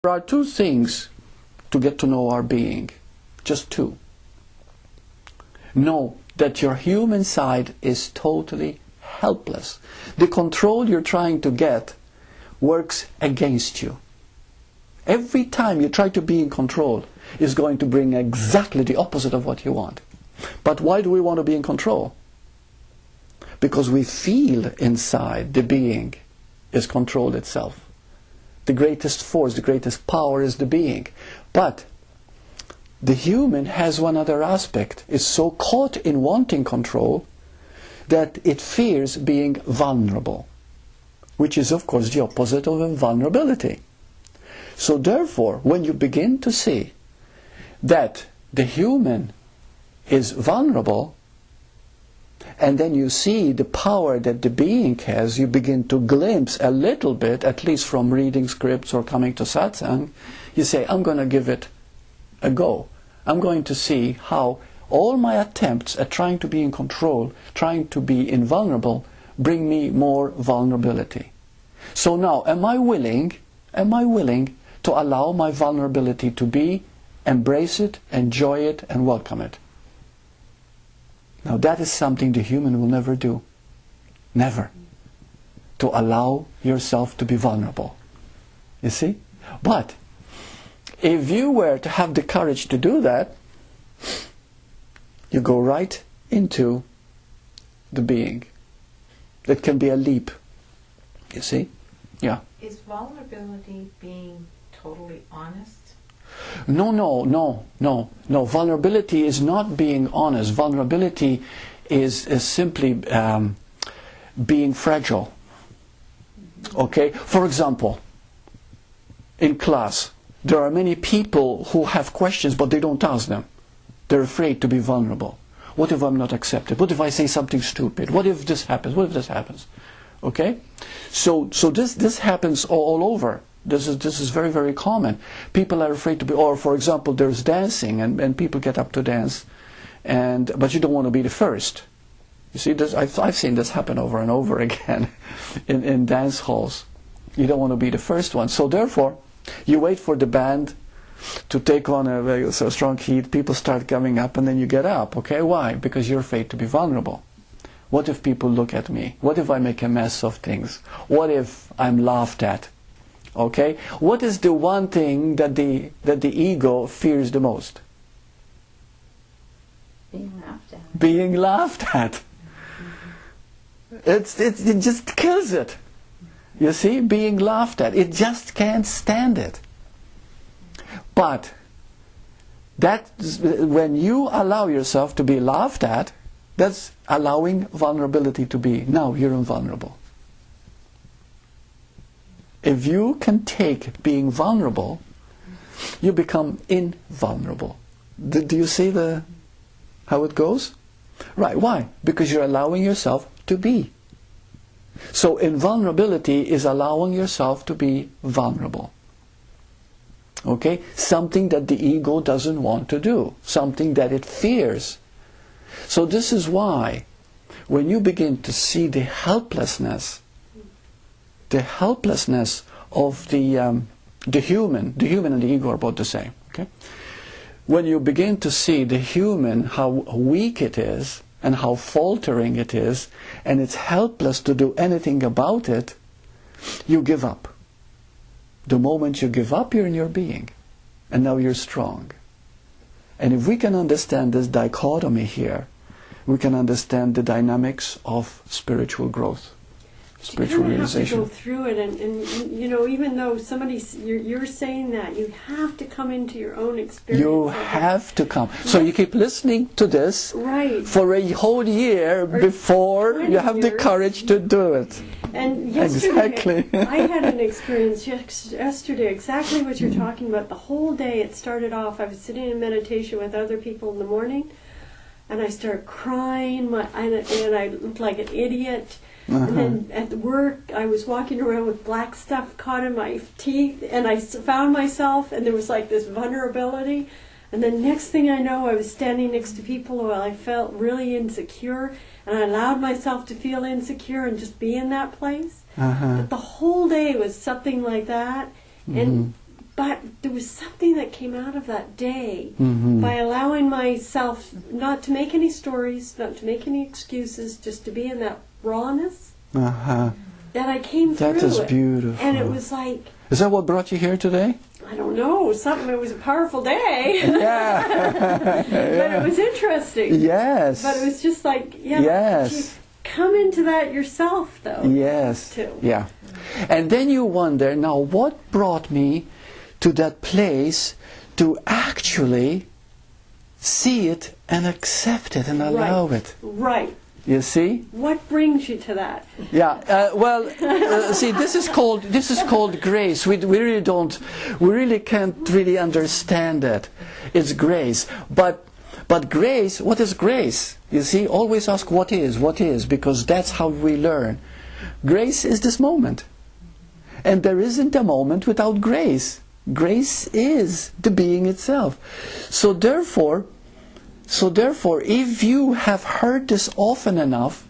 There are two things to get to know our being. Just two. Know that your human side is totally helpless. The control you're trying to get works against you. Every time you try to be in control is going to bring exactly the opposite of what you want. But why do we want to be in control? Because we feel inside the being is controlled itself. The greatest force, the greatest power is the being. But the human has one other aspect. It's so caught in wanting control that it fears being vulnerable, which is of course the opposite of invulnerability. So therefore, when you begin to see that the human is vulnerable, and then you see the power that the being has, you begin to glimpse a little bit, at least from reading scripts or coming to satsang, you say, I'm going to give it a go. I'm going to see how all my attempts at trying to be in control, trying to be invulnerable, bring me more vulnerability. So now, am I willing to allow my vulnerability to be, embrace it, enjoy it, and welcome it? Now that is something the human will never do. Never. To allow yourself to be vulnerable. You see? But if you were to have the courage to do that, you go right into the being. It can be a leap. You see? Yeah. Is vulnerability being totally honest? No. Vulnerability is not being honest. Vulnerability is simply being fragile. Okay? For example, in class, there are many people who have questions but they don't ask them. They're afraid to be vulnerable. What if I'm not accepted? What if I say something stupid? What if this happens? What if this happens? Okay? So this happens all over. This is very, very common. People are afraid to be, or for example, there's dancing and people get up to dance, but you don't want to be the first. You see, I've seen this happen over and over again in dance halls. You don't want to be the first one. So therefore, you wait for the band to take on a very strong heat, people start coming up, and then you get up. Okay, why? Because you're afraid to be vulnerable. What if people look at me? What if I make a mess of things? What if I'm laughed at? Okay, what is the one thing that the ego fears the most? Being laughed at. Being laughed at. It just kills it. You see, being laughed at. It just can't stand it. But when you allow yourself to be laughed at, that's allowing vulnerability to be. Now you're invulnerable. If you can take being vulnerable, you become invulnerable. Do you see how it goes? Right, why? Because you're allowing yourself to be. So invulnerability is allowing yourself to be vulnerable. Okay? Something that the ego doesn't want to do. Something that it fears. So this is why, when you begin to see the helplessness of the human and the ego are both the same. Okay? When you begin to see the human, how weak it is, and how faltering it is, and it's helpless to do anything about it, you give up. The moment you give up, you're in your being. And now you're strong. And if we can understand this dichotomy here, we can understand the dynamics of spiritual growth, spiritual realization. You have to go through it, and you know, even though you're saying that, you have to come into your own experience. You have to come. So you keep listening to this for a whole year before you have the courage to do it. And yesterday, I had an experience yesterday, exactly what you're talking about. The whole day, it started off, I was sitting in meditation with other people in the morning, and I started crying, and I looked like an idiot. And then at work, I was walking around with black stuff caught in my teeth, and I found myself, and there was like this vulnerability. And then next thing I know, I was standing next to people who I felt really insecure, and I allowed myself to feel insecure and just be in that place. But the whole day was something like that. And But there was something that came out of that day Mm-hmm. by allowing myself not to make any stories, not to make any excuses, just to be in that rawness, Uh-huh. that I came That through is it. beautiful. And it was like, Is that what brought you here today? I don't know, something, it was a powerful day. Yeah. But it was interesting. Yes. But it was just like, yeah, Yes. you come into that yourself, though. Yes. Too. Yeah. And then you wonder, now what brought me to that place to actually see it and accept it and allow Right. it? Right. You see? What brings you to that? Yeah. See, this is called grace. We really can't really understand that. It's grace, but grace. What is grace? You see, always ask what is, because that's how we learn. Grace is this moment, and there isn't a moment without grace. Grace is the being itself. So therefore, if you have heard this often enough,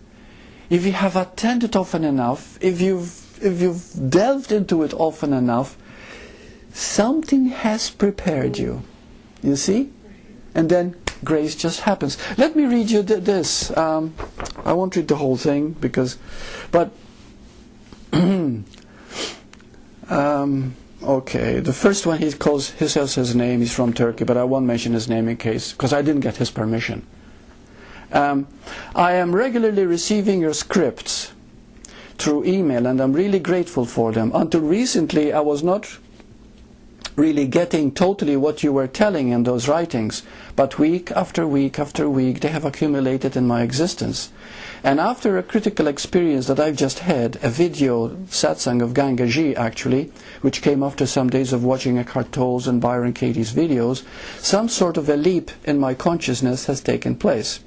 if you have attended often enough, if you've delved into it often enough, something has prepared you. You see? And then grace just happens. Let me read you this. I won't read the whole thing but okay, the first one he says his name, he's from Turkey, but I won't mention his name in case, because I didn't get his permission. I am regularly receiving your scripts through email, and I'm really grateful for them. Until recently, I was not really getting totally what you were telling in those writings, but week after week after week, they have accumulated in my existence. And after a critical experience that I've just had, a video satsang of Gangaji actually, which came after some days of watching Eckhart Tolle's and Byron Katie's videos, some sort of a leap in my consciousness has taken place.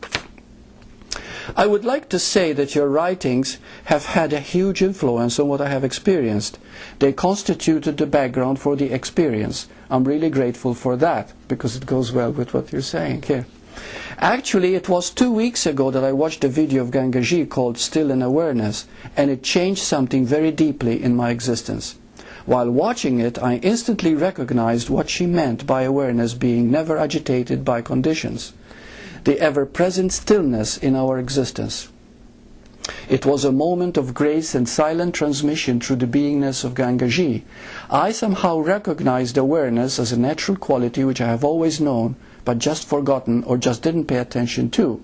I would like to say that your writings have had a huge influence on what I have experienced. They constituted the background for the experience. I'm really grateful for that, because it goes well with what you're saying here. Actually, it was 2 weeks ago that I watched a video of Gangaji called Still in Awareness, and it changed something very deeply in my existence. While watching it, I instantly recognized what she meant by awareness being never agitated by conditions, the ever-present stillness in our existence. It was a moment of grace and silent transmission through the beingness of Gangaji. I somehow recognized awareness as a natural quality which I have always known, but just forgotten or just didn't pay attention to.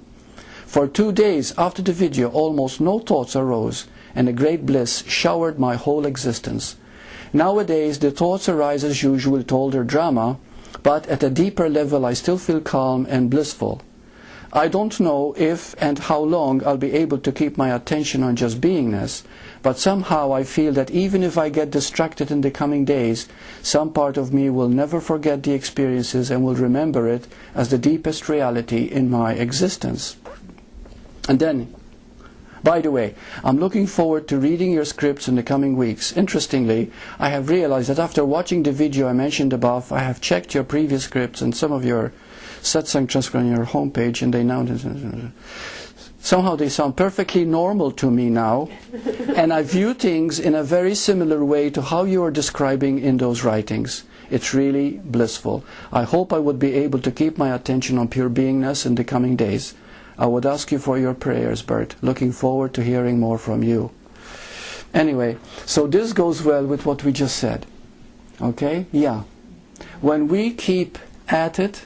For 2 days after the video, almost no thoughts arose, and a great bliss showered my whole existence. Nowadays, the thoughts arise as usual with all their drama, but at a deeper level I still feel calm and blissful. I don't know if and how long I'll be able to keep my attention on just beingness, but somehow I feel that even if I get distracted in the coming days, some part of me will never forget the experiences and will remember it as the deepest reality in my existence. And then, by the way, I'm looking forward to reading your scripts in the coming weeks. Interestingly, I have realized that after watching the video I mentioned above, I have checked your previous scripts and some of your Satsang transcripts on your homepage, and somehow they sound perfectly normal to me now, and I view things in a very similar way to how you are describing in those writings. It's really blissful. I hope I would be able to keep my attention on pure beingness in the coming days. I would ask you for your prayers, Burt. Looking forward to hearing more from you. Anyway, so this goes well with what we just said. Okay? Yeah. When we keep at it,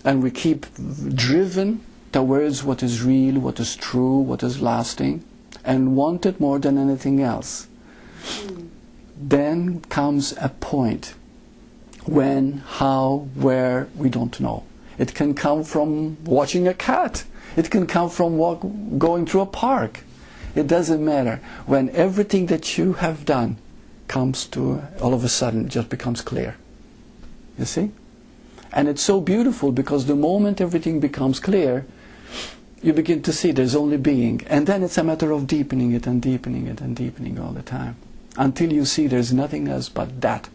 and we keep driven towards what is real, what is true, what is lasting, and want it more than anything else, then comes a point when, how, where, we don't know. It can come from watching a cat. It can come from going through a park. It doesn't matter. When everything that you have done comes to, all of a sudden, it just becomes clear. You see? And it's so beautiful, because the moment everything becomes clear, you begin to see there's only being. And then it's a matter of deepening it and deepening it and deepening all the time, until you see there's nothing else but that.